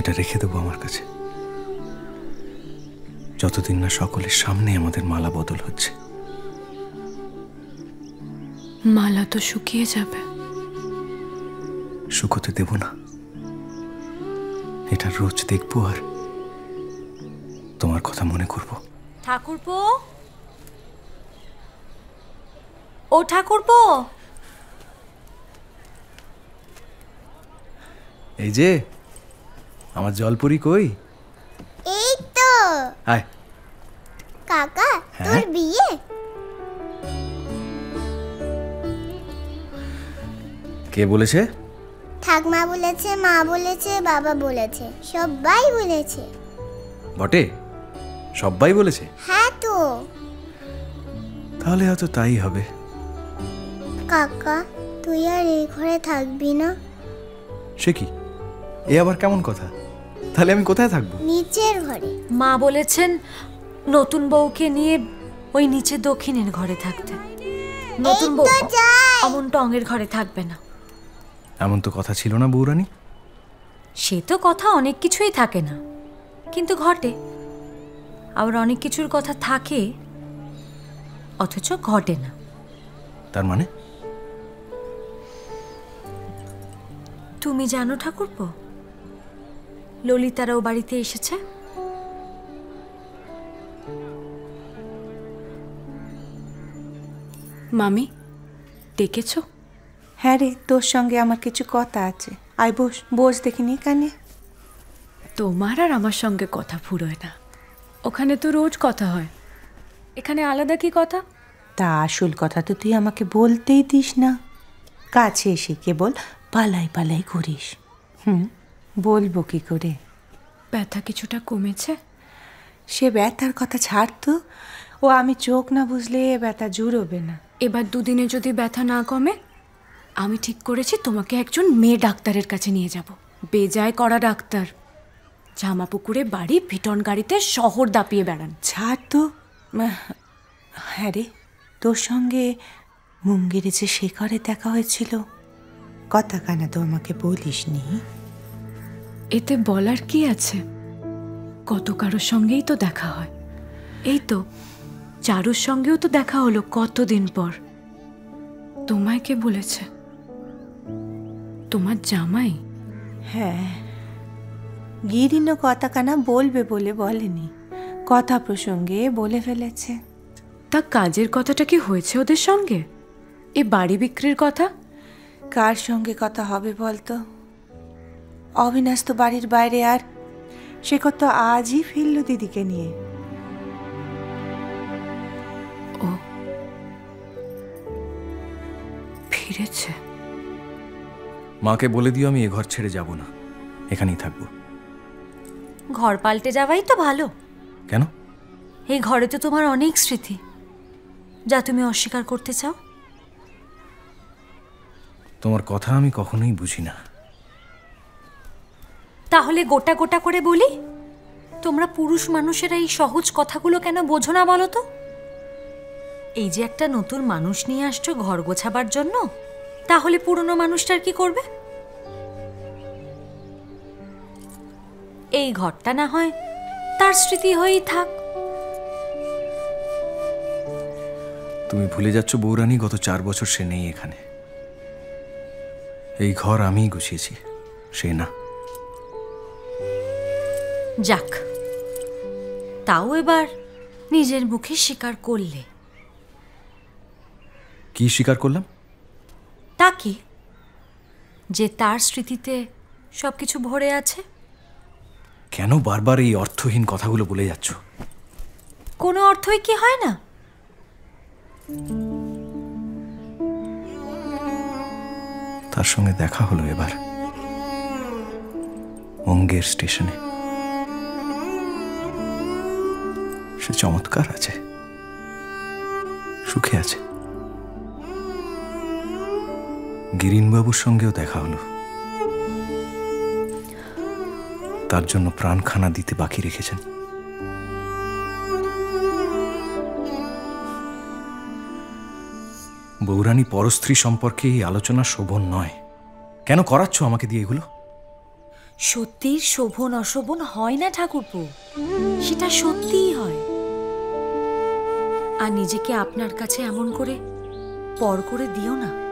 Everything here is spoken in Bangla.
এটা রেখে দেবো আমার কাছে, যতদিন না সকলের সামনে আমাদের মালা বদল হচ্ছে। মালা তো শুকিয়ে যাবে। শুকোতে দেব না, এটা রোজ দেখবো আর তোমার কথা মনে করব। ঠাকুরপো, ও ঠাকুরপো, এই যে আমার জলপুরি কই? এই তো। আয় কাকা, তোর বিয়ে? কে বলেছে? ঠাকমা বলেছে, মা বলেছে, বাবা বলেছে, সবাই বলেছে। বটে, সবাই বলেছে? হ্যাঁ তো। তাহলে হয়তো তাই হবে। কাকা, তুই আর এই ঘরে থাকবি না? সে কি, এ আবার কেমন কথা? তাহলে আমি কোথায় থাকবো? নিচের ঘরে। মা বলেছেন নতুন বউকে নিয়ে ওই নিচে দক্ষিণের ঘরে থাকতে। নতুন বউ অমন টঙের ঘরে থাকবে না। এমন তো কথা ছিল না বৌরানী। সে তো কথা অনেক কিছুই থাকে না, কিন্তু ঘটে। আবার অনেক কিছুর কথা থাকে অথচ ঘটে না। তার মানে? তুমি জানো ঠাকুরপো, ললিতারাও বাড়িতে এসেছে। মামি, ডেকেছ? হ্যাঁ রে, তোর সঙ্গে আমার কিছু কথা আছে। আয় বস, বস দেখিনি কানে। তোমার আর আমার সঙ্গে কথা ফুরোয় না। ওখানে তো রোজ কথা হয়, এখানে আলাদা কি কথা? তা আসল কথা তো তুই আমাকে বলতেই দিস না, কাছে এসে কেবল পালাই পালাই করিস। বলবো কি করে? ব্যথা কিছুটা কমেছে? সে ব্যথার কথা ছাড় তো, ও আমি চোখ না বুঝলে ব্যথা জুড়োবে না। এবার দুদিনে যদি ব্যথা না কমে, আমি ঠিক করেছি তোমাকে একজন মেয়ে ডাক্তারের কাছে নিয়ে যাব। বেজায় করা ডাক্তার, জামাপুকুরে বাড়ি, পিটন গাড়িতে শহর দাপিয়ে বেড়ান। ছাড় তো। হ্যাঁ রে, তোর সঙ্গে মুঙ্গেরে যে শেখরে দেখা হয়েছিল, কথা কানা তো আমাকে বলিস নি। এতে বলার কি আছে? কত কারোর সঙ্গেই তো দেখা হয়। এই তো চারুর সঙ্গেও তো দেখা হলো কতদিন পর। তোমায় কে বলেছে? তোমার জামাই? হ্যাঁ, গিরিনও কথা কানা বলবে বলে বলেনি, কথা প্রসঙ্গে বলে ফেলেছে। তা কাজের কথাটা কি হয়েছে ওদের সঙ্গে? এ বাড়ি বিক্রির কথা? কার সঙ্গে কথা হবে বলতো? অবিনাশ তো বাড়ির বাইরে, আর সে কত আজই ফিরল দিদিকে নিয়ে। ও ফিরেছে? মাকে বলে দিও আমি এ ঘর ছেড়ে যাব না, এখানেই থাকবো। ঘর পাল্টে যাওয়াই তো ভালো। কেন? এই ঘরে তো তোমার অনেক স্মৃতি, যা তুমি অস্বীকার করতে চাও। তোমার কথা আমি কখনোই বুঝি না। তাহলে গোটা গোটা করে বলি, তোমরা পুরুষ মানুষেরা এই সহজ কথাগুলো কেন বোঝো না বলো তো? এই যে একটা নতুন মানুষ নিয়ে আসছো ঘর গোছাবার জন্য, তাহলে পুরনো মানুষটার কি করবে? এই ঘরটা না হয় তার স্মৃতি হয়েই থাক। তুমি ভুলে যাচ্ছ বৌরানী, গত 4 বছর সে নেই এখানে। এই ঘর আমিই গুছিয়েছি, সে না। যাক, তাও এবার নিজের মুখে স্বীকার করলে। কি স্বীকার করলাম? তা কি? যে তার স্মৃতিতে সবকিছু ভরে আছে। কেন বারবার এই অর্থহীন কথাগুলো বলে যাচ্ছ? কোনো অর্থই কি হয় না? তার সঙ্গে দেখা হলো এবার অঙ্গের স্টেশনে। সে চমৎকার আছে, সুখে আছে। গিরিনবাবুর সঙ্গেও দেখা হলো, তার জন্য প্রাণখানা দিতে বাকি রেখেছেন। বৌরানী, পরস্ত্রী সম্পর্কে এই আলোচনা শোভন নয়। কেন করাচ্ছ আমাকে দিয়ে এগুলো? সত্যির শোভন অশোভন হয় না ঠাকুরপো, সেটা সত্যিই হয়। আর নিজেকে আপনার কাছে এমন করে পর করে দিও না।